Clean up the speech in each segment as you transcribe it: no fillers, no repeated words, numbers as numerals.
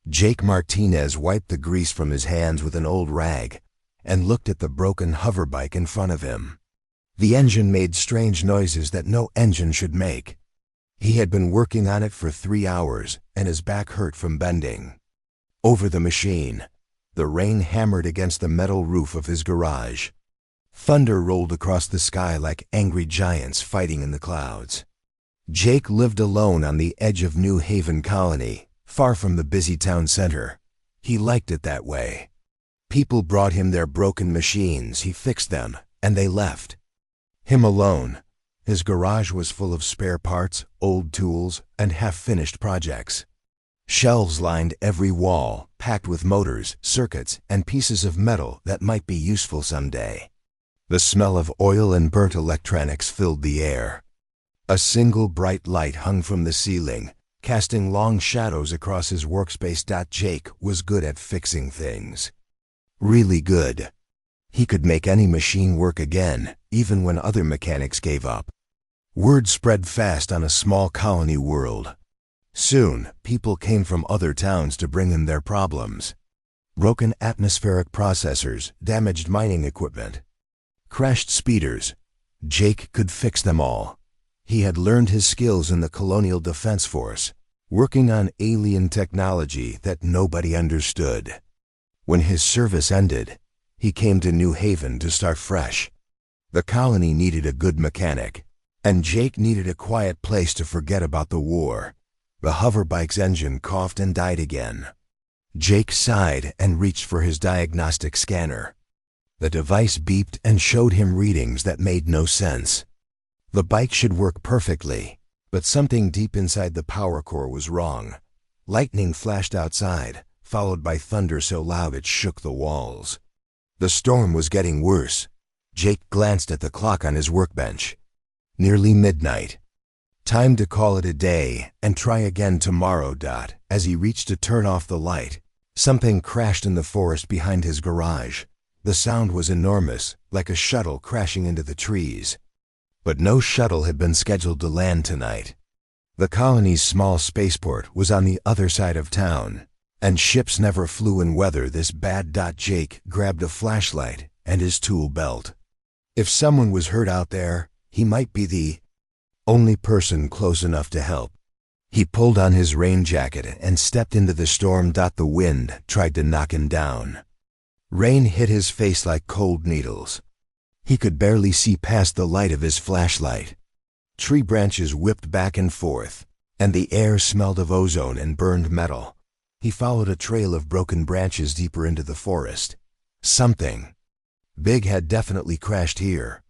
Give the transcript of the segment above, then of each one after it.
Jake Martinez wiped the grease from his hands with an old rag and looked at the broken hoverbike in front of him. The engine made strange noises that no engine should make. He had been working on it for 3 hours, and his back hurt from bending. Over the machine, the rain hammered against the metal roof of his garage. Thunder rolled across the sky like angry giants fighting in the clouds. Jake lived alone on the edge of New Haven Colony, far from the busy town center. He liked it that way. People brought him their broken machines, he fixed them, and they left. Him alone. His garage was full of spare parts, old tools, and half-finished projects. Shelves lined every wall, packed with motors, circuits, and pieces of metal that might be useful someday. The smell of oil and burnt electronics filled the air. A single bright light hung from the ceiling, casting long shadows across his workspace. Jake was good at fixing things. Really good. He could make any machine work again, even when other mechanics gave up. Word spread fast on a small colony world. Soon, people came from other towns to bring him their problems. Broken atmospheric processors, damaged mining equipment, crashed speeders. Jake could fix them all. He had learned his skills in the Colonial Defense Force, working on alien technology that nobody understood. When his service ended, he came to New Haven to start fresh. The colony needed a good mechanic, and Jake needed a quiet place to forget about the war. The hoverbike's engine coughed and died again. Jake sighed and reached for his diagnostic scanner. The device beeped and showed him readings that made no sense. The bike should work perfectly, but something deep inside the power core was wrong. Lightning flashed outside, followed by thunder so loud it shook the walls. The storm was getting worse. Jake glanced at the clock on his workbench. Nearly midnight. Time to call it a day and try again tomorrow. As he reached to turn off the light, something crashed in the forest behind his garage. The sound was enormous, like a shuttle crashing into the trees. But no shuttle had been scheduled to land tonight. The colony's small spaceport was on the other side of town, and ships never flew in weather this bad. Jake grabbed a flashlight and his tool belt. If someone was hurt out there, he might be the only person close enough to help. He pulled on his rain jacket and stepped into the storm. The wind tried to knock him down. Rain hit his face like cold needles. He could barely see past the light of his flashlight. Tree branches whipped back and forth, and the air smelled of ozone and burned metal. He followed a trail of broken branches deeper into the forest. Something big had definitely crashed here.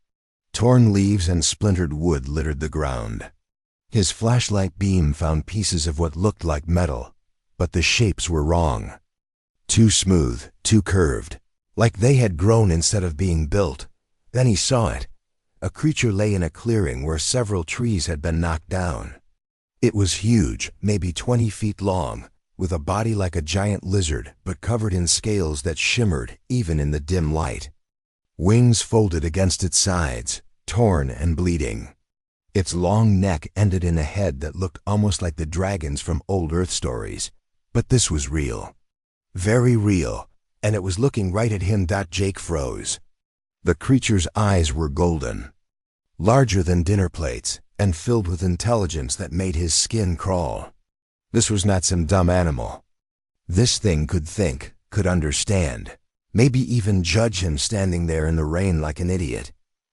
Torn leaves and splintered wood littered the ground. His flashlight beam found pieces of what looked like metal, but the shapes were wrong. Too smooth, too curved, like they had grown instead of being built. Then he saw it. A creature lay in a clearing where several trees had been knocked down. It was huge, maybe 20 feet long, with a body like a giant lizard but covered in scales that shimmered even in the dim light. Wings folded against its sides, torn and bleeding. Its long neck ended in a head that looked almost like the dragons from old Earth stories. But this was real. Very real, and it was looking right at him. Jake froze. The creature's eyes were golden, larger than dinner plates, and filled with intelligence that made his skin crawl. This was not some dumb animal. This thing could think, could understand, maybe even judge him standing there in the rain like an idiot.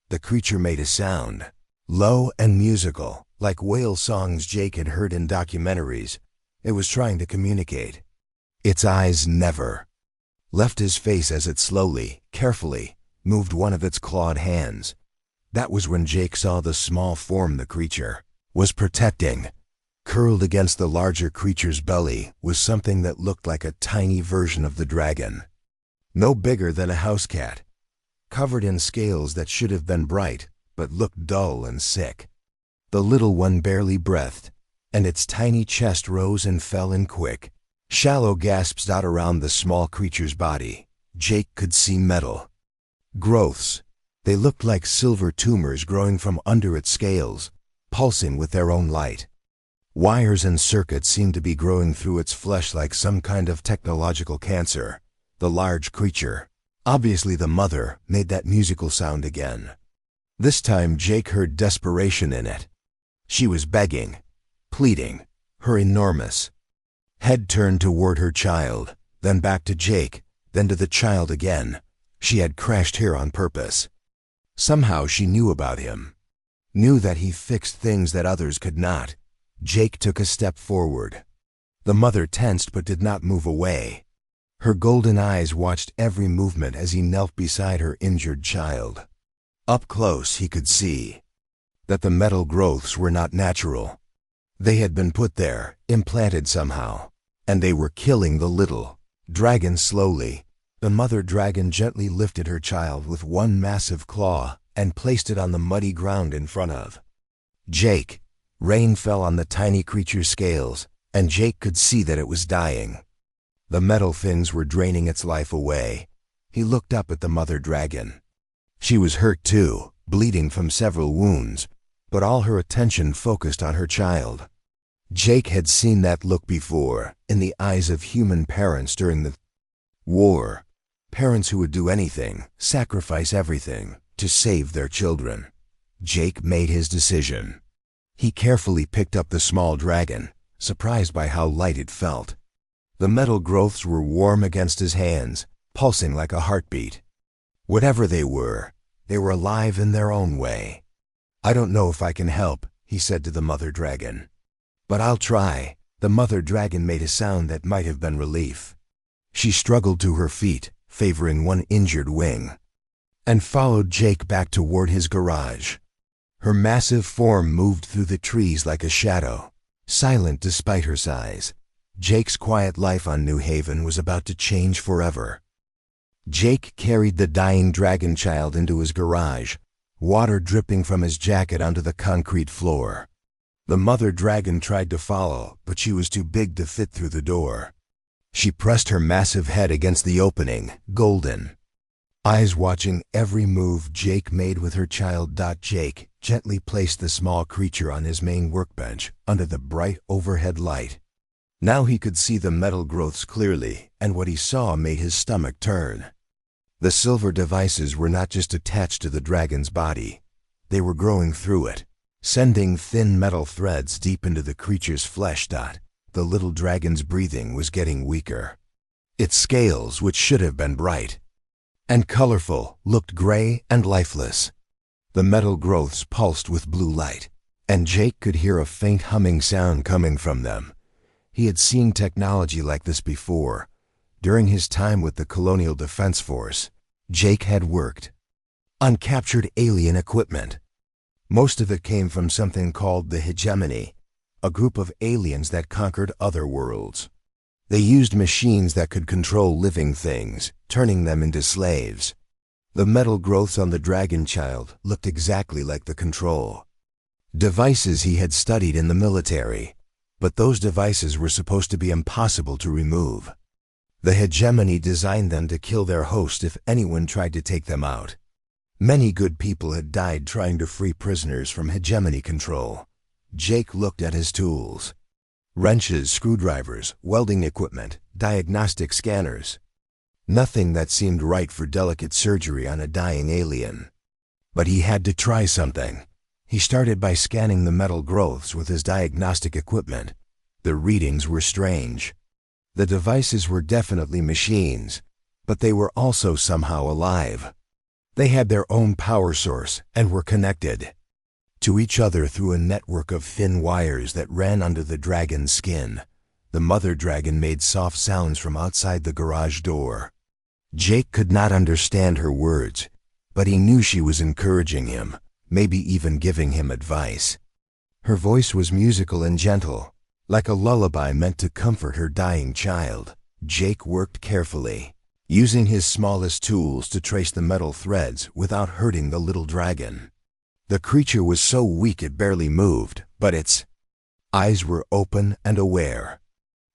The creature made a sound, low and musical, like whale songs Jake had heard in documentaries. It was trying to communicate. Its eyes never left his face as it slowly, carefully, moved one of its clawed hands. That was when Jake saw the small form the creature was protecting. Curled against the larger creature's belly was something that looked like a tiny version of the dragon. No bigger than a house cat, covered in scales that should have been bright, but looked dull and sick. The little one barely breathed, and its tiny chest rose and fell in quick, shallow gasps out around the small creature's body. Jake could see metal growths. They looked like silver tumors growing from under its scales, pulsing with their own light. Wires and circuits seemed to be growing through its flesh like some kind of technological cancer. The large creature, obviously the mother, made that musical sound again. This time Jake heard desperation in it. She was begging, pleading, her enormous head turned toward her child, then back to Jake, then to the child again. She had crashed here on purpose. Somehow she knew about him, knew that he fixed things that others could not. Jake took a step forward. The mother tensed but did not move away. Her golden eyes watched every movement as he knelt beside her injured child. Up close he could see that the metal growths were not natural. They had been put there, implanted somehow, and they were killing the little dragon slowly. The mother dragon gently lifted her child with one massive claw and placed it on the muddy ground in front of Jake. Rain fell on the tiny creature's scales, and Jake could see that it was dying. The metal things were draining its life away. He looked up at the mother dragon. She was hurt too, bleeding from several wounds, but all her attention focused on her child. Jake had seen that look before, in the eyes of human parents during the war. Parents who would do anything, sacrifice everything, to save their children. Jake made his decision. He carefully picked up the small dragon, surprised by how light it felt. The metal growths were warm against his hands, pulsing like a heartbeat. Whatever they were alive in their own way. "I don't know if I can help," he said to the mother dragon. "But I'll try." The mother dragon made a sound that might have been relief. She struggled to her feet, favoring one injured wing, and followed Jake back toward his garage. Her massive form moved through the trees like a shadow, silent despite her size. Jake's quiet life on New Haven was about to change forever. Jake carried the dying dragon child into his garage, water dripping from his jacket onto the concrete floor. The mother dragon tried to follow, but she was too big to fit through the door. She pressed her massive head against the opening, golden eyes watching every move Jake made with her child. Jake gently placed the small creature on his main workbench under the bright overhead light. Now he could see the metal growths clearly, and what he saw made his stomach turn. The silver devices were not just attached to the dragon's body. They were growing through it, sending thin metal threads deep into the creature's flesh. The little dragon's breathing was getting weaker. Its scales, which should have been bright and colorful, looked gray and lifeless. The metal growths pulsed with blue light, and Jake could hear a faint humming sound coming from them. He had seen technology like this before. During his time with the Colonial Defense Force, Jake had worked on captured alien equipment. Most of it came from something called the Hegemony, a group of aliens that conquered other worlds. They used machines that could control living things, turning them into slaves. The metal growths on the dragon child looked exactly like the control devices he had studied in the military, but those devices were supposed to be impossible to remove. The Hegemony designed them to kill their host if anyone tried to take them out. Many good people had died trying to free prisoners from Hegemony control. Jake looked at his tools. Wrenches, screwdrivers, welding equipment, diagnostic scanners. Nothing that seemed right for delicate surgery on a dying alien. But he had to try something. He started by scanning the metal growths with his diagnostic equipment. The readings were strange. The devices were definitely machines, but they were also somehow alive. They had their own power source and were connected to each other through a network of thin wires that ran under the dragon's skin. The mother dragon made soft sounds from outside the garage door. Jake could not understand her words, but he knew she was encouraging him, maybe even giving him advice. Her voice was musical and gentle, like a lullaby meant to comfort her dying child. Jake worked carefully, using his smallest tools to trace the metal threads without hurting the little dragon. The creature was so weak it barely moved, but its eyes were open and aware.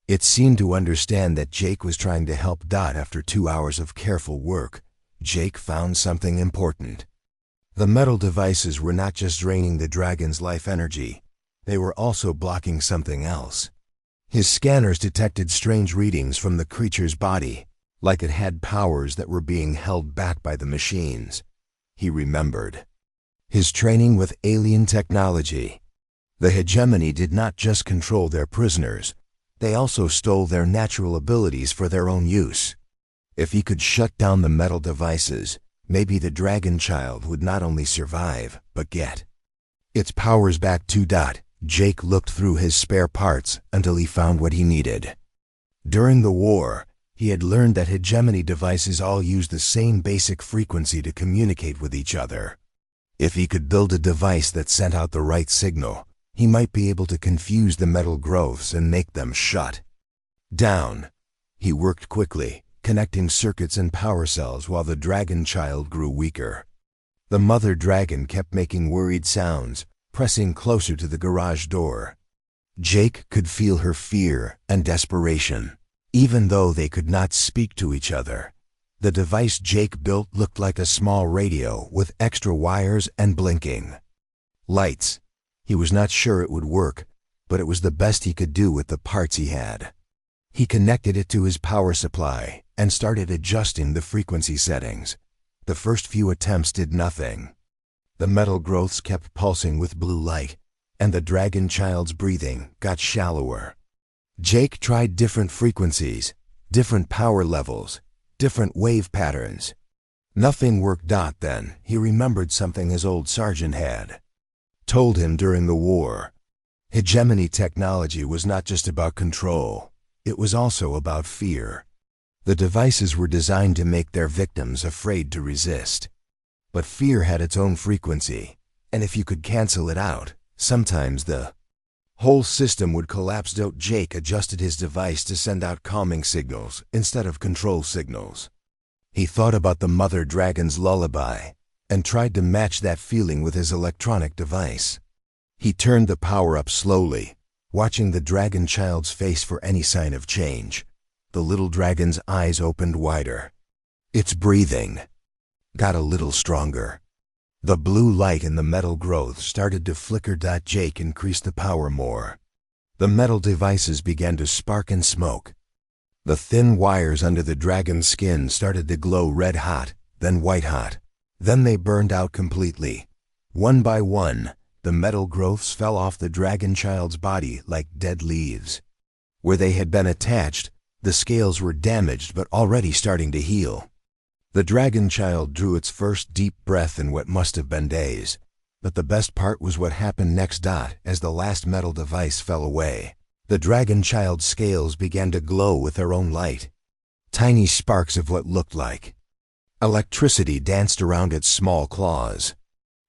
It seemed to understand that Jake was trying to help. After 2 hours of careful work, Jake found something important. The metal devices were not just draining the dragon's life energy, They were also blocking something else. His scanners detected strange readings from the creature's body, like it had powers that were being held back by the machines. He remembered his training with alien technology. The hegemony did not just control their prisoners, they also stole their natural abilities for their own use. If he could shut down the metal devices, maybe the Dragon Child would not only survive, but get its powers back too. Jake looked through his spare parts until he found what he needed. During the war, he had learned that hegemony devices all use the same basic frequency to communicate with each other. If he could build a device that sent out the right signal, he might be able to confuse the metal growths and make them shut down. He worked quickly, connecting circuits and power cells while the Dragon Child grew weaker. The mother dragon kept making worried sounds, pressing closer to the garage door. Jake could feel her fear and desperation, even though they could not speak to each other. The device Jake built looked like a small radio with extra wires and blinking lights. He was not sure it would work, but it was the best he could do with the parts he had. He connected it to his power supply and started adjusting the frequency settings. The first few attempts did nothing. The metal growths kept pulsing with blue light, and the Dragon Child's breathing got shallower. Jake tried different frequencies, different power levels, different wave patterns. Nothing worked. Then he remembered something his old sergeant had told him during the war. Hegemony technology was not just about control, it was also about fear. The devices were designed to make their victims afraid to resist. But fear had its own frequency, and if you could cancel it out, sometimes the whole system would collapse. Jake adjusted his device to send out calming signals instead of control signals. He thought about the mother dragon's lullaby and tried to match that feeling with his electronic device. He turned the power up slowly, watching the Dragon Child's face for any sign of change. The little dragon's eyes opened wider. Its breathing got a little stronger. The blue light in the metal growth started to flicker. Jake increased the power more. The metal devices began to spark and smoke. The thin wires under the dragon's skin started to glow red hot, then white hot. Then they burned out completely. One by one, the metal growths fell off the Dragon Child's body like dead leaves. Where they had been attached, the scales were damaged but already starting to heal. The Dragon Child drew its first deep breath in what must have been days. But the best part was what happened next. As the last metal device fell away, the Dragon Child's scales began to glow with their own light. Tiny sparks of what looked like electricity danced around its small claws.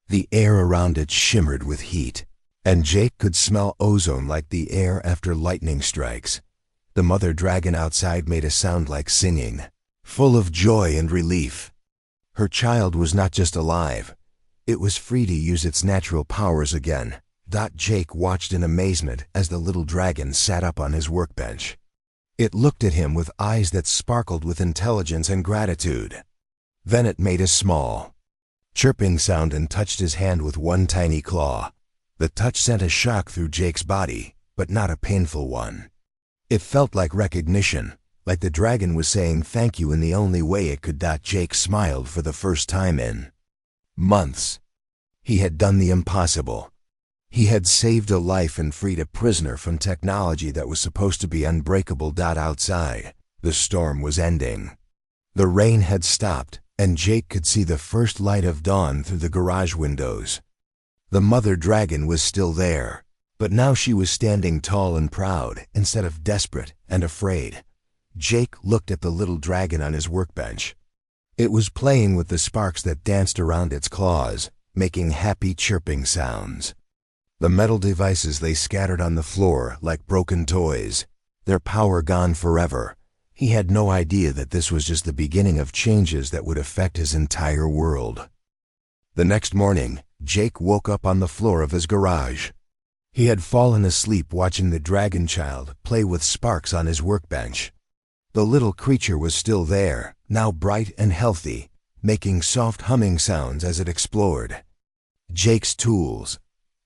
The air around it shimmered with heat, and Jake could smell ozone like the air after lightning strikes. The mother dragon outside made a sound like singing, full of joy and relief. Her child was not just alive, it was free to use its natural powers again. Jake watched in amazement as the little dragon sat up on his workbench. It looked at him with eyes that sparkled with intelligence and gratitude. Then it made a small, chirping sound and touched his hand with one tiny claw. The touch sent a shock through Jake's body, but not a painful one. It felt like recognition, like the dragon was saying thank you in the only way it could. Jake smiled for the first time in months. He had done the impossible. He had saved a life and freed a prisoner from technology that was supposed to be unbreakable. Outside, the storm was ending. The rain had stopped, and Jake could see the first light of dawn through the garage windows. The mother dragon was still there, but now she was standing tall and proud instead of desperate and afraid. Jake looked at the little dragon on his workbench. It was playing with the sparks that danced around its claws, making happy chirping sounds. The metal devices lay scattered on the floor like broken toys, their power gone forever. He had no idea that this was just the beginning of changes that would affect his entire world. The next morning, Jake woke up on the floor of his garage. He had fallen asleep watching the Dragon Child play with sparks on his workbench. The little creature was still there, now bright and healthy, making soft humming sounds as it explored. Jake's tools,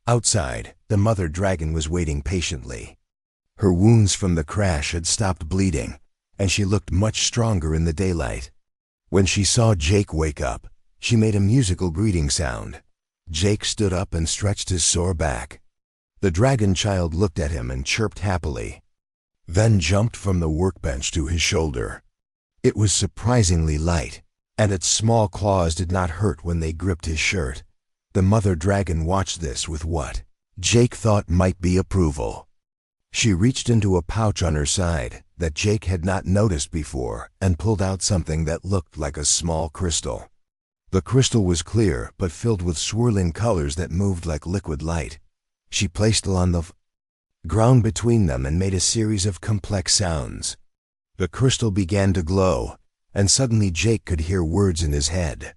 Outside, the mother dragon was waiting patiently. Her wounds from the crash had stopped bleeding, and she looked much stronger in the daylight. When she saw Jake wake up, she made a musical greeting sound. Jake stood up and stretched his sore back. The dragon child looked at him and chirped happily, then jumped from the workbench to his shoulder. It was surprisingly light, and its small claws did not hurt when they gripped his shirt. The mother dragon watched this with what Jake thought might be approval. She reached into a pouch on her side that Jake had not noticed before and pulled out something that looked like a small crystal. The crystal was clear but filled with swirling colors that moved like liquid light. She placed it on the ground between them and made a series of complex sounds. The crystal began to glow, and suddenly Jake could hear words in his head.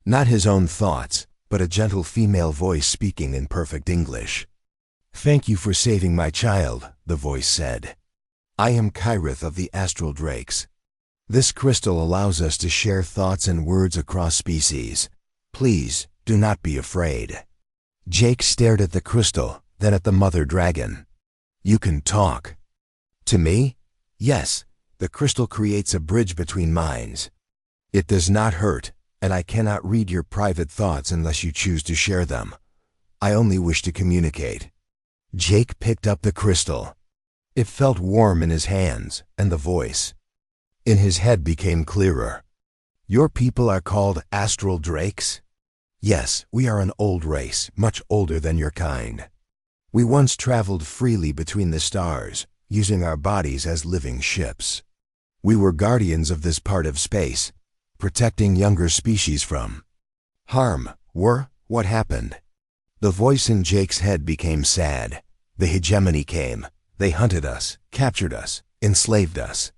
Not his own thoughts, but a gentle female voice speaking in perfect English. "Thank you for saving my child," the voice said. "I am Kyrith of the Astral Drakes. This crystal allows us to share thoughts and words across species. Please, do not be afraid." Jake stared at the crystal, then at the mother dragon. "You can talk." "To me?" "Yes, the crystal creates a bridge between minds. It does not hurt, and I cannot read your private thoughts unless you choose to share them. I only wish to communicate." Jake picked up the crystal. It felt warm in his hands, and the voice in his head became clearer. "Your people are called Astral Drakes?" "Yes, we are an old race, much older than your kind. We once traveled freely between the stars, using our bodies as living ships. We were guardians of this part of space, protecting younger species from harm. What happened?" The voice in Jake's head became sad. "The hegemony came. They hunted us, captured us, enslaved us.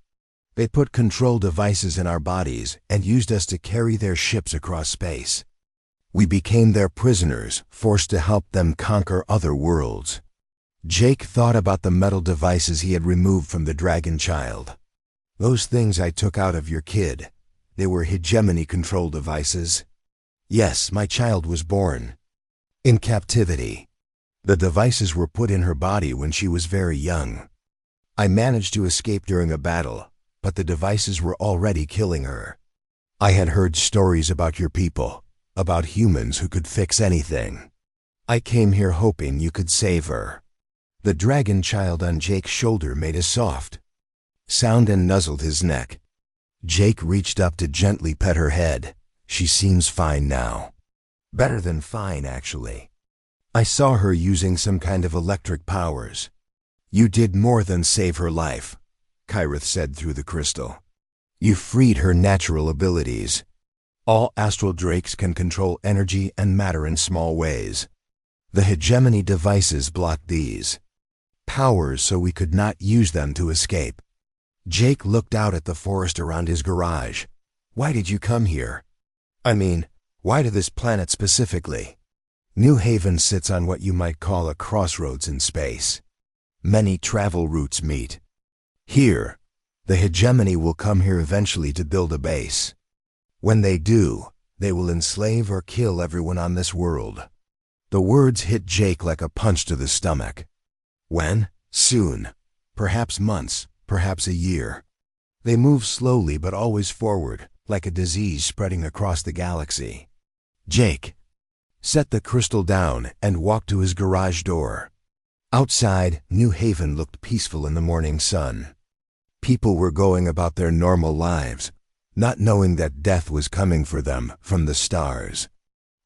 They put control devices in our bodies and used us to carry their ships across space. We became their prisoners, forced to help them conquer other worlds." Jake thought about the metal devices he had removed from the dragon child. "Those things I took out of your kid, they were hegemony control devices?" "Yes, my child was born in captivity. The devices were put in her body when she was very young. I managed to escape during a battle, but the devices were already killing her. I had heard stories about your people, about humans who could fix anything. I came here hoping you could save her." The dragon child on Jake's shoulder made a soft sound and nuzzled his neck. Jake reached up to gently pet her head. "She seems fine now." "Better than fine, actually. I saw her using some kind of electric powers." "You did more than save her life," Kyrith said through the crystal. "You freed her natural abilities. All astral drakes can control energy and matter in small ways. The hegemony devices blocked these powers so we could not use them to escape." Jake looked out at the forest around his garage. "Why did you come here? I mean, why to this planet specifically?" New Haven sits on what you might call a crossroads in space. Many travel routes meet. Here, the hegemony will come here eventually to build a base. When they do, they will enslave or kill everyone on this world. The words hit Jake like a punch to the stomach. When? Soon. Perhaps months, perhaps a year. They move slowly but always forward, like a disease spreading across the galaxy. Jake set the crystal down and walked to his garage door. Outside, New Haven looked peaceful in the morning sun. People were going about their normal lives, not knowing that death was coming for them from the stars.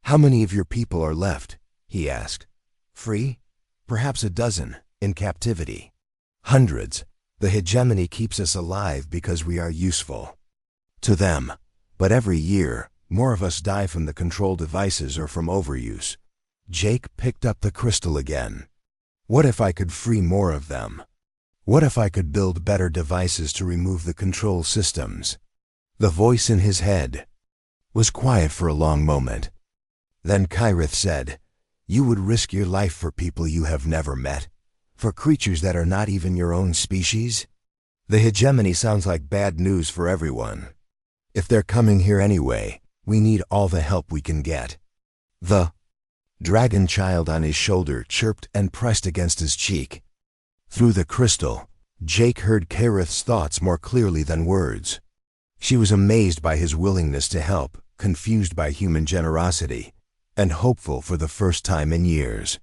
"How many of your people are left?" he asked. "Free? Perhaps a dozen, in captivity." "Hundreds. The hegemony keeps us alive because we are useful to them. But every year, more of us die from the control devices or from overuse." Jake picked up the crystal again. "What if I could free more of them? What if I could build better devices to remove the control systems?" The voice in his head was quiet for a long moment. Then Kyrith said, "You would risk your life for people you have never met? For creatures that are not even your own species? The hegemony sounds like bad news for everyone. If they're coming here anyway, we need all the help we can get." The Dragon Child on his shoulder chirped and pressed against his cheek. Through the crystal, Jake heard Kareth's thoughts more clearly than words. She was amazed by his willingness to help, confused by human generosity, and hopeful for the first time in years.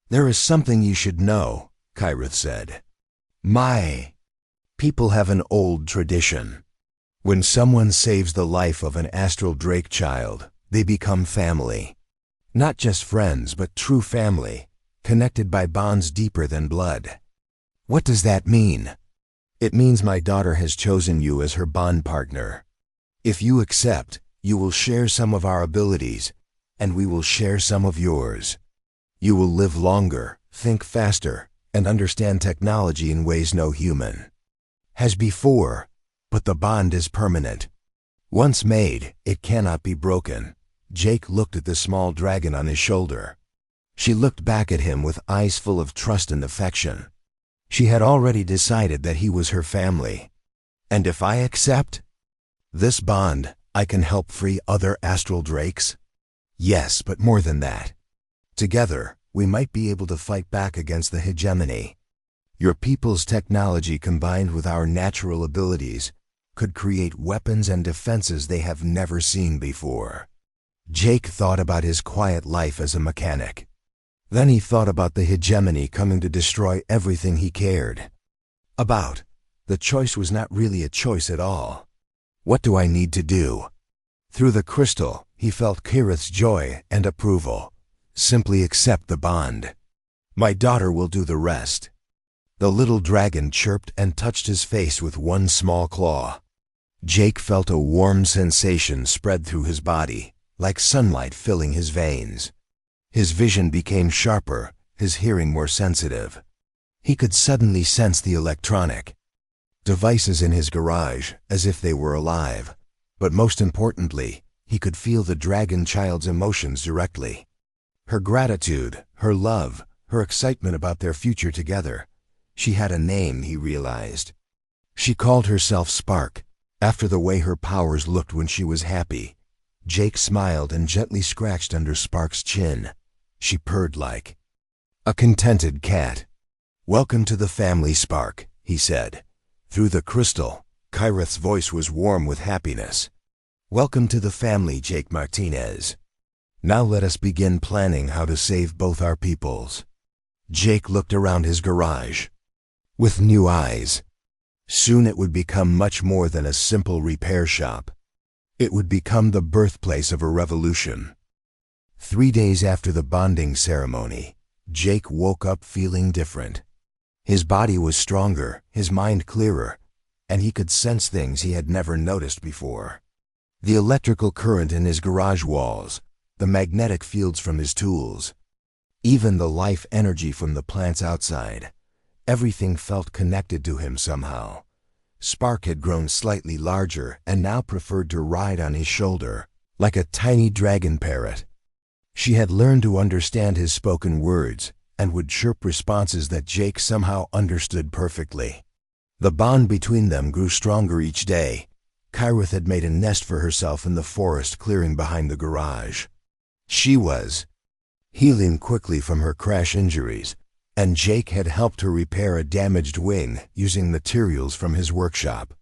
"There is something you should know," Kareth said. "My people have an old tradition. When someone saves the life of an astral drake child, they become family. Not just friends, but true family, connected by bonds deeper than blood." "What does that mean?" "It means my daughter has chosen you as her bond partner. If you accept, you will share some of our abilities, and we will share some of yours. You will live longer, think faster, and understand technology in ways no human has before, but the bond is permanent. Once made, it cannot be broken." Jake looked at the small dragon on his shoulder. She looked back at him with eyes full of trust and affection. She had already decided that he was her family. "And if I accept this bond, I can help free other astral drakes?" "Yes, but more than that. Together, we might be able to fight back against the hegemony. Your people's technology combined with our natural abilities could create weapons and defenses they have never seen before." Jake thought about his quiet life as a mechanic. Then he thought about the hegemony coming to destroy everything he cared about. The choice was not really a choice at all. "What do I need to do?" Through the crystal, he felt Kareth's joy and approval. "Simply accept the bond. My daughter will do the rest." The little dragon chirped and touched his face with one small claw. Jake felt a warm sensation spread through his body, like sunlight filling his veins. His vision became sharper, his hearing more sensitive. He could suddenly sense the electronic devices in his garage as if they were alive. But most importantly, he could feel the dragon child's emotions directly. Her gratitude, her love, her excitement about their future together. She had a name, he realized. She called herself Spark, after the way her powers looked when she was happy. Jake smiled and gently scratched under Spark's chin. She purred like a contented cat. "Welcome to the family, Spark," he said. Through the crystal, Kareth's voice was warm with happiness. "Welcome to the family, Jake Martinez. Now let us begin planning how to save both our peoples." Jake looked around his garage with new eyes. Soon it would become much more than a simple repair shop. It would become the birthplace of a revolution. 3 days after the bonding ceremony, Jake woke up feeling different. His body was stronger, his mind clearer, and he could sense things he had never noticed before. The electrical current in his garage walls, the magnetic fields from his tools, even the life energy from the plants outside. Everything felt connected to him somehow. Spark had grown slightly larger and now preferred to ride on his shoulder, like a tiny dragon parrot. She had learned to understand his spoken words and would chirp responses that Jake somehow understood perfectly. The bond between them grew stronger each day. Kareth had made a nest for herself in the forest clearing behind the garage. She was healing quickly from her crash injuries, and Jake had helped her repair a damaged wing using materials from his workshop.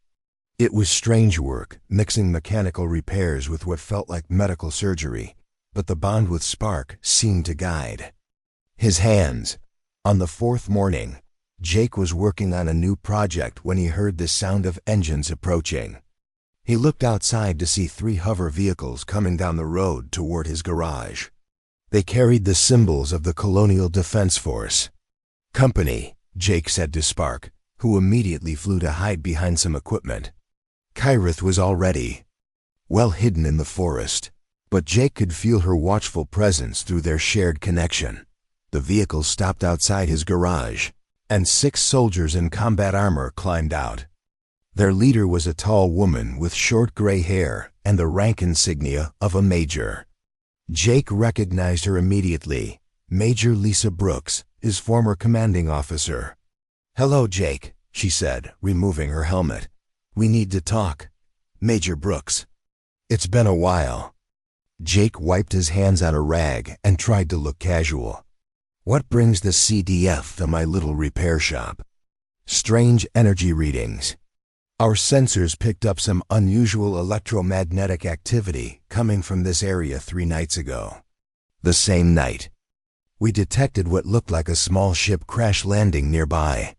It was strange work, mixing mechanical repairs with what felt like medical surgery, but the bond with Spark seemed to guide his hands. On the 4th morning, Jake was working on a new project when he heard the sound of engines approaching. He looked outside to see 3 hover vehicles coming down the road toward his garage. They carried the symbols of the Colonial Defense Force. "Company," Jake said to Spark, who immediately flew to hide behind some equipment. Kareth was already well hidden in the forest, but Jake could feel her watchful presence through their shared connection. The vehicle stopped outside his garage, and 6 soldiers in combat armor climbed out. Their leader was a tall woman with short gray hair and the rank insignia of a major. Jake recognized her immediately. Major Lisa Brooks, his former commanding officer. "Hello, Jake," she said, removing her helmet. "We need to talk. Major Brooks. It's been a while." Jake wiped his hands on a rag and tried to look casual. What brings the CDF to my little repair shop? Strange energy readings. Our sensors picked up some unusual electromagnetic activity coming from this area 3 nights ago. The same night, we detected what looked like a small ship crash landing nearby.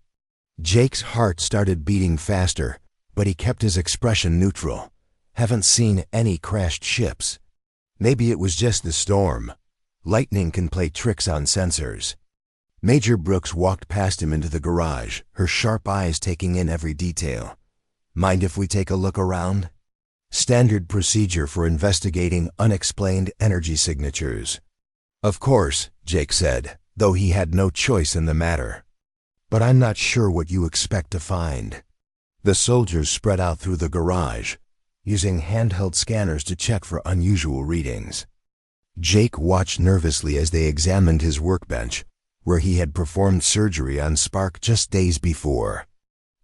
Jake's heart started beating faster, but he kept his expression neutral. Haven't seen any crashed ships. Maybe it was just the storm. Lightning can play tricks on sensors. Major Brooks walked past him into the garage, her sharp eyes taking in every detail. Mind if we take a look around? Standard procedure for investigating unexplained energy signatures. Of course, Jake said, though he had no choice in the matter. But I'm not sure what you expect to find. The soldiers spread out through the garage, using handheld scanners to check for unusual readings. Jake watched nervously as they examined his workbench, where he had performed surgery on Spark just days before.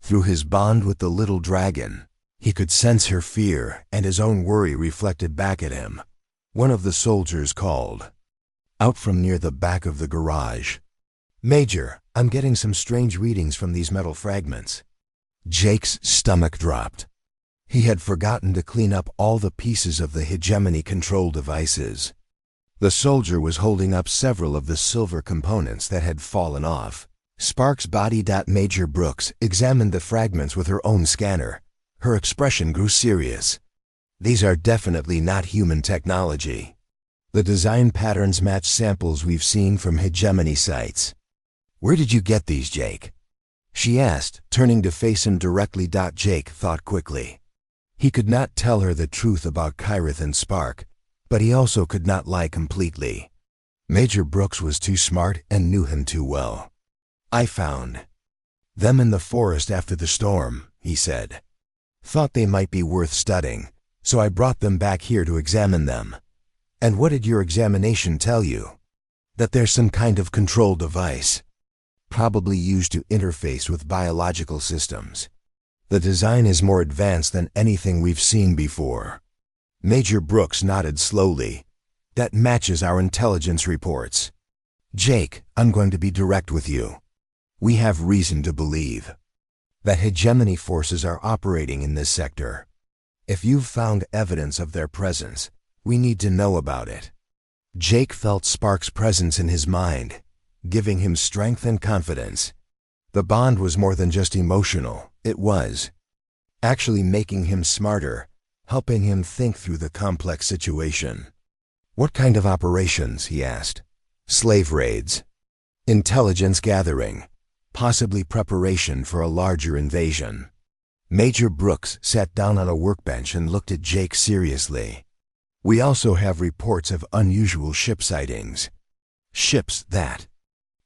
Through his bond with the little dragon, he could sense her fear and his own worry reflected back at him. One of the soldiers called, out from near the back of the garage. "Major, I'm getting some strange readings from these metal fragments." Jake's stomach dropped. He had forgotten to clean up all the pieces of the hegemony control devices. The soldier was holding up several of the silver components that had fallen off. Spark's body. Major Brooks examined the fragments with her own scanner. Her expression grew serious. These are definitely not human technology. The design patterns match samples we've seen from hegemony sites. Where did you get these, Jake? She asked, turning to face him directly. Jake thought quickly. He could not tell her the truth about Kyrith and Spark, but he also could not lie completely. Major Brooks was too smart and knew him too well. "I found them in the forest after the storm," he said. "Thought they might be worth studying, so I brought them back here to examine them." "And what did your examination tell you?" "That there's some kind of control device, probably used to interface with biological systems. The design is more advanced than anything we've seen before." Major Brooks nodded slowly. "That matches our intelligence reports." "Jake, I'm going to be direct with you. We have reason to believe that hegemony forces are operating in this sector. If you've found evidence of their presence, we need to know about it." Jake felt Spark's presence in his mind, giving him strength and confidence. The bond was more than just emotional, it was actually making him smarter, helping him think through the complex situation. "What kind of operations?" he asked. "Slave raids, intelligence gathering, possibly preparation for a larger invasion." Major Brooks sat down on a workbench and looked at Jake seriously. "We also have reports of unusual ship sightings. Ships that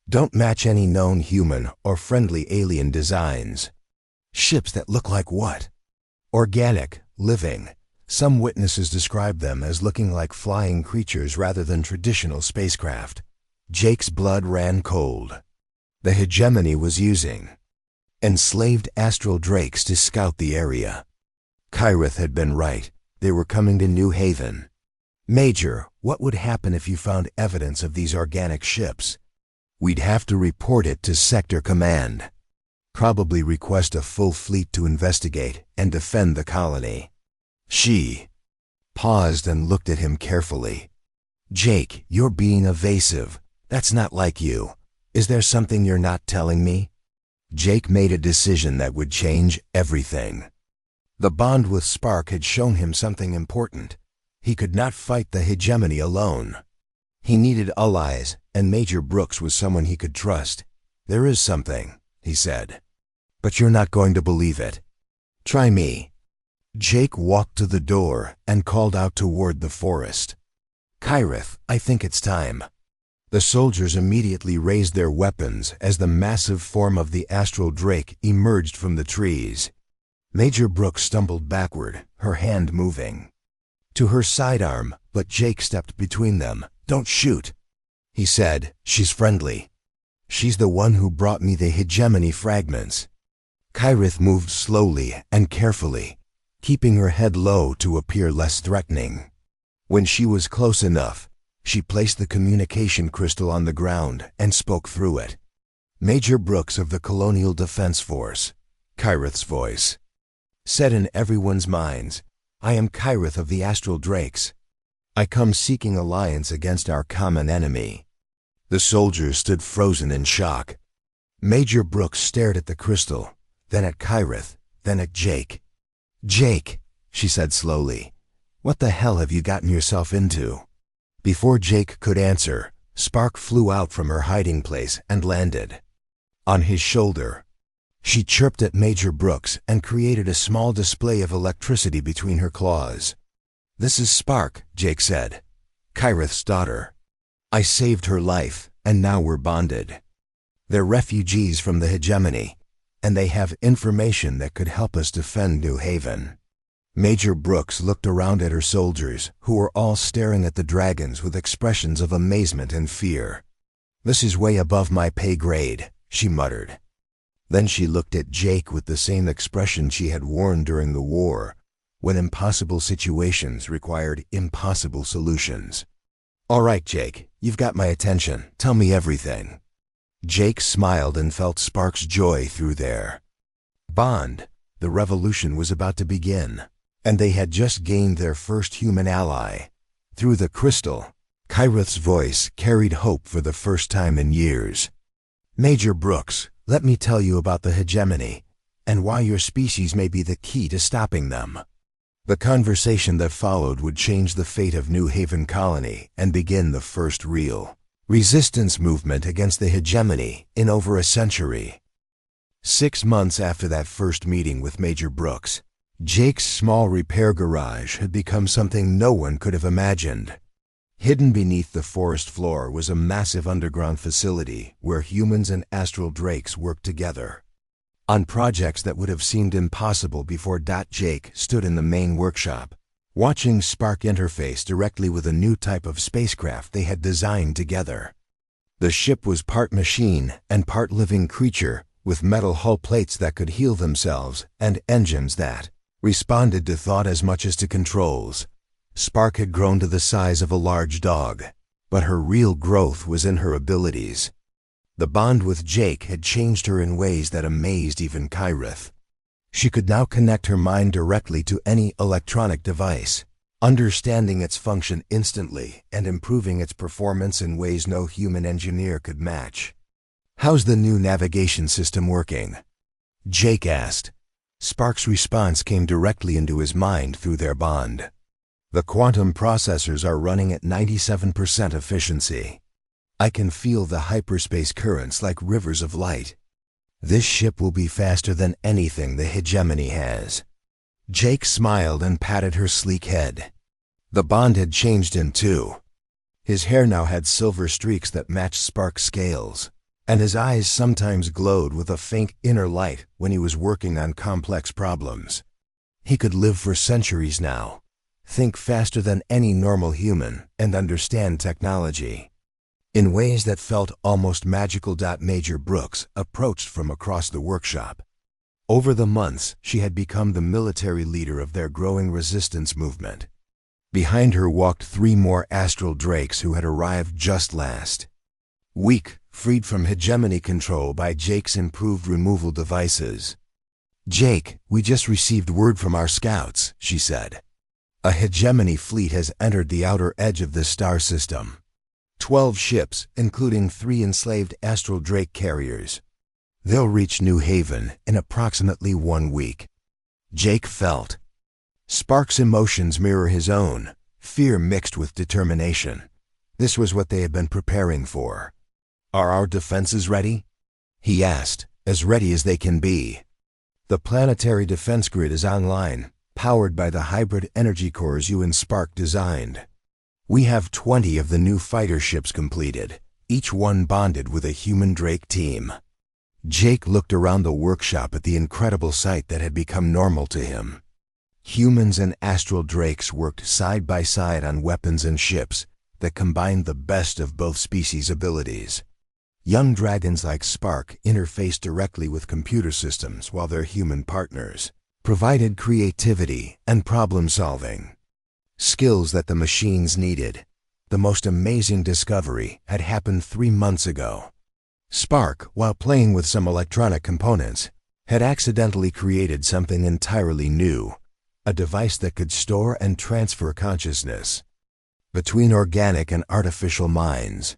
don't match any known human or friendly alien designs. Ships that look like what? Organic, living. Some witnesses describe them as looking like flying creatures rather than traditional spacecraft." Jake's blood ran cold. The hegemony was using enslaved astral drakes to scout the area. Kyrith had been right. They were coming to New Haven. "Major, what would happen if you found evidence of these organic ships?" "We'd have to report it to Sector Command. Probably request a full fleet to investigate and defend the colony." She paused and looked at him carefully. "Jake, you're being evasive. That's not like you. Is there something you're not telling me?" Jake made a decision that would change everything. The bond with Spark had shown him something important. He could not fight the hegemony alone. He needed allies, and Major Brooks was someone he could trust. "There is something," he said. "But you're not going to believe it. Try me." Jake walked to the door and called out toward the forest. "Kyrith, I think it's time." The soldiers immediately raised their weapons as the massive form of the astral drake emerged from the trees. Major Brooks stumbled backward, her hand moving to her sidearm, but Jake stepped between them. "Don't shoot," he said. "She's friendly. She's the one who brought me the hegemony fragments." Kyrith moved slowly and carefully, keeping her head low to appear less threatening. When she was close enough, she placed the communication crystal on the ground and spoke through it. Major Brooks of the Colonial Defense Force, Kyrith's voice said in everyone's minds, "I am Kyrith of the Astral Drakes. I come seeking alliance against our common enemy." The soldiers stood frozen in shock. Major Brooks stared at the crystal, then at Kyrith, then at Jake. "Jake," she said slowly, "what the hell have you gotten yourself into?" Before Jake could answer, Spark flew out from her hiding place and landed on his shoulder. She chirped at Major Brooks and created a small display of electricity between her claws. "This is Spark," Jake said, "Kyrith's daughter. I saved her life, and now we're bonded. They're refugees from the hegemony, and they have information that could help us defend New Haven." Major Brooks looked around at her soldiers, who were all staring at the dragons with expressions of amazement and fear. "This is way above my pay grade," she muttered. Then she looked at Jake with the same expression she had worn during the war, when impossible situations required impossible solutions. "All right, Jake, you've got my attention. Tell me everything." Jake smiled and felt Spark's joy through there. Bond, the revolution was about to begin, and they had just gained their first human ally. Through the crystal, Kyrith's voice carried hope for the first time in years. "Major Brooks, let me tell you about the hegemony, and why your species may be the key to stopping them." The conversation that followed would change the fate of New Haven Colony and begin the first real resistance movement against the hegemony in over a century. 6 months after that first meeting with Major Brooks, Jake's small repair garage had become something no one could have imagined. Hidden beneath the forest floor was a massive underground facility where humans and astral drakes worked together on projects that would have seemed impossible before. Jake stood in the main workshop, watching Spark interface directly with a new type of spacecraft they had designed together. The ship was part machine and part living creature, with metal hull plates that could heal themselves and engines that responded to thought as much as to controls. Spark had grown to the size of a large dog, but her real growth was in her abilities. The bond with Jake had changed her in ways that amazed even Kyrith. She could now connect her mind directly to any electronic device, understanding its function instantly and improving its performance in ways no human engineer could match. "How's the new navigation system working?" Jake asked. Spark's response came directly into his mind through their bond. "The quantum processors are running at 97% efficiency. I can feel the hyperspace currents like rivers of light. This ship will be faster than anything the hegemony has." Jake smiled and patted her sleek head. The bond had changed him too. His hair now had silver streaks that matched Spark's scales, and his eyes sometimes glowed with a faint inner light when he was working on complex problems. He could live for centuries now, think faster than any normal human, and understand technology in ways that felt almost magical. Major Brooks approached from across the workshop. Over the months, she had become the military leader of their growing resistance movement. Behind her walked 3 more astral drakes who had arrived just last week, freed from hegemony control by Jake's improved removal devices. "Jake, we just received word from our scouts," she said. "A hegemony fleet has entered the outer edge of this star system. 12 ships, including 3 enslaved astral drake carriers. They'll reach New Haven in approximately 1 week." Jake felt Spark's emotions mirror his own, fear mixed with determination. This was what they had been preparing for. "Are our defenses ready?" he asked, "as ready as they can be. The planetary defense grid is online, powered by the hybrid energy cores you and Spark designed. We have 20 of the new fighter ships completed, each one bonded with a human drake team." Jake looked around the workshop at the incredible sight that had become normal to him. Humans and astral drakes worked side by side on weapons and ships that combined the best of both species' abilities. Young dragons like Spark interfaced directly with computer systems while their human partners provided creativity and problem solving. skills that the machines needed. The most amazing discovery had happened 3 months ago. Spark, while playing with some electronic components, had accidentally created something entirely new, a device that could store and transfer consciousness between organic and artificial minds.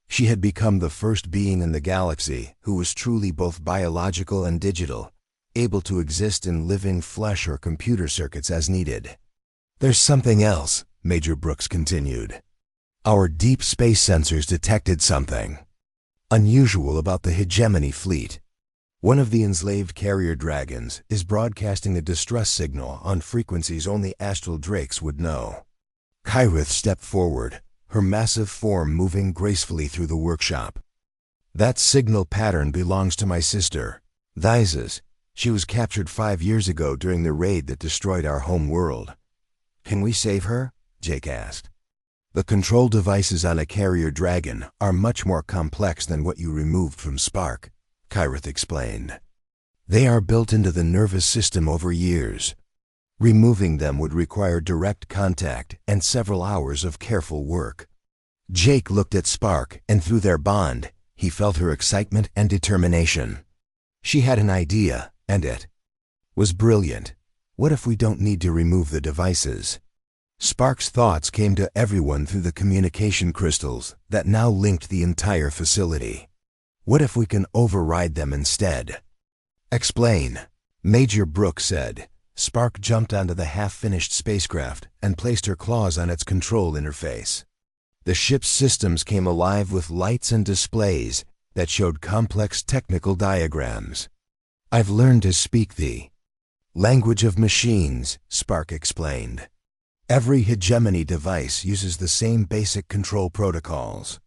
She had become the first being in the galaxy who was truly both biological and digital, able to exist in living flesh or computer circuits as needed. "There's something else," Major Brooks continued. "Our deep space sensors detected something unusual about the hegemony fleet. One of the enslaved carrier dragons is broadcasting a distress signal on frequencies only astral drakes would know." Kyrith stepped forward, her massive form moving gracefully through the workshop. "That signal pattern belongs to my sister, Thyses. She was captured 5 years ago during the raid that destroyed our home world." "Can we save her?" Jake asked. "The control devices on a carrier dragon are much more complex than what you removed from Spark," Kyrith explained. "They are built into the nervous system over years. Removing them would require direct contact and several hours of careful work." Jake looked at Spark, and through their bond, he felt her excitement and determination. She had an idea, and it was brilliant. "What if we don't need to remove the devices?" Spark's thoughts came to everyone through the communication crystals that now linked the entire facility. "What if we can override them instead?" "Explain," Major Brooks said. Spark jumped onto the half-finished spacecraft and placed her claws on its control interface. The ship's systems came alive with lights and displays that showed complex technical diagrams. "I've learned to speak the language of machines," Spark explained. "Every hegemony device uses the same basic control protocols.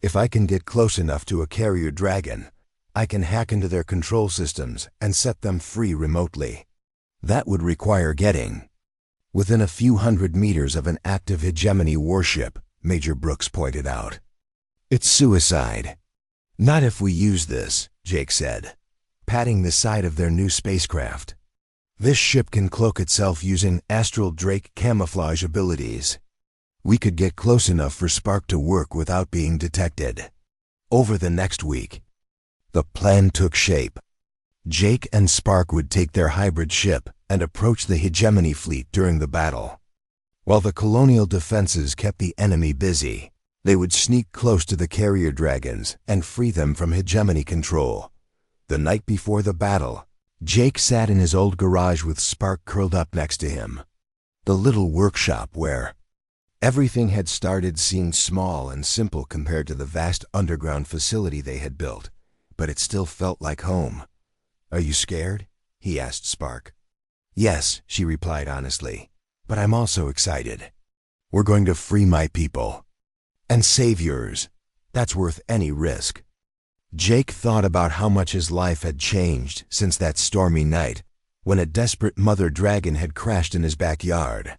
If I can get close enough to a carrier dragon, I can hack into their control systems and set them free remotely. That would require getting within a few hundred meters of an active hegemony warship," Major Brooks pointed out. "It's suicide." "Not if we use this," Jake said, patting the side of their new spacecraft. "This ship can cloak itself using astral drake camouflage abilities. We could get close enough for Spark to work without being detected." Over the next week, the plan took shape. Jake and Spark would take their hybrid ship and approach the hegemony fleet during the battle. While the colonial defenses kept the enemy busy, they would sneak close to the carrier dragons and free them from hegemony control. The night before the battle, Jake sat in his old garage with Spark curled up next to him. The little workshop where everything had started seemed small and simple compared to the vast underground facility they had built, but it still felt like home. "Are you scared?" he asked Spark. "Yes," she replied honestly, "but I'm also excited. We're going to free my people and save yours. That's worth any risk." Jake thought about how much his life had changed since that stormy night when a desperate mother dragon had crashed in his backyard.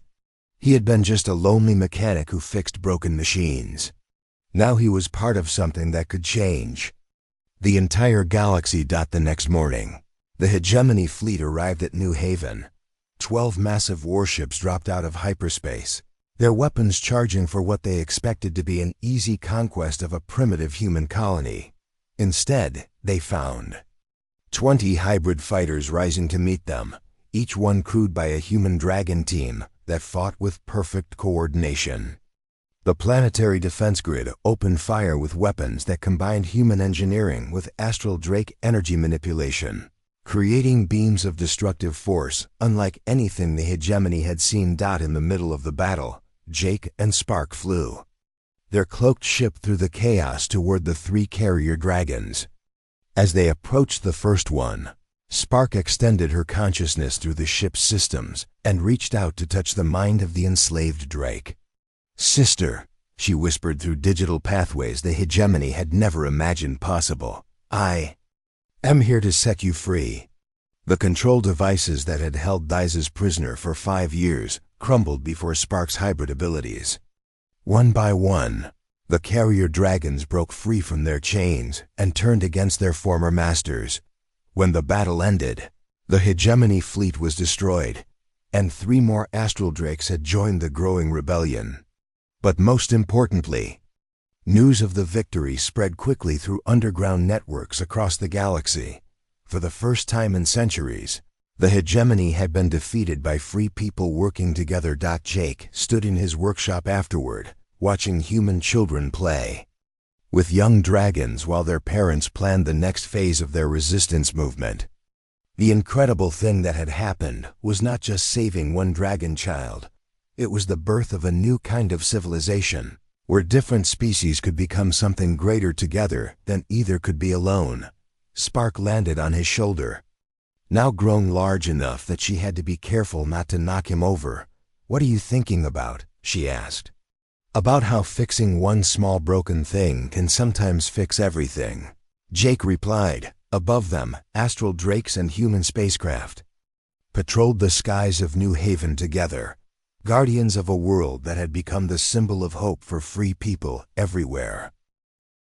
He had been just a lonely mechanic who fixed broken machines. Now he was part of something that could change the entire galaxy. The next morning, the hegemony fleet arrived at New Haven. 12 massive warships dropped out of hyperspace, their weapons charging for what they expected to be an easy conquest of a primitive human colony. Instead, they found 20 hybrid fighters rising to meet them, each one crewed by a human dragon team that fought with perfect coordination. The planetary defense grid opened fire with weapons that combined human engineering with astral drake energy manipulation, creating beams of destructive force unlike anything the hegemony had seen. In the middle of the battle, Jake and Spark flew their cloaked ship through the chaos toward the 3 carrier dragons. As they approached the first one, Spark extended her consciousness through the ship's systems and reached out to touch the mind of the enslaved drake. "Sister," she whispered through digital pathways the hegemony had never imagined possible, "I am here to set you free." The control devices that had held Thyses prisoner for 5 years crumbled before Spark's hybrid abilities. One by one, the carrier dragons broke free from their chains and turned against their former masters. When the battle ended, the hegemony fleet was destroyed, and 3 more astral drakes had joined the growing rebellion. But most importantly, news of the victory spread quickly through underground networks across the galaxy. For the first time in centuries, the hegemony had been defeated by free people working together. Jake stood in his workshop afterward, watching human children play with young dragons while their parents planned the next phase of their resistance movement. The incredible thing that had happened was not just saving one dragon child. It was the birth of a new kind of civilization, where different species could become something greater together than either could be alone. Spark landed on his shoulder, now grown large enough that she had to be careful not to knock him over. "What are you thinking about?" she asked. "About how fixing one small broken thing can sometimes fix everything," Jake replied. Above them, astral drakes and human spacecraft patrolled the skies of New Haven together, guardians of a world that had become the symbol of hope for free people everywhere.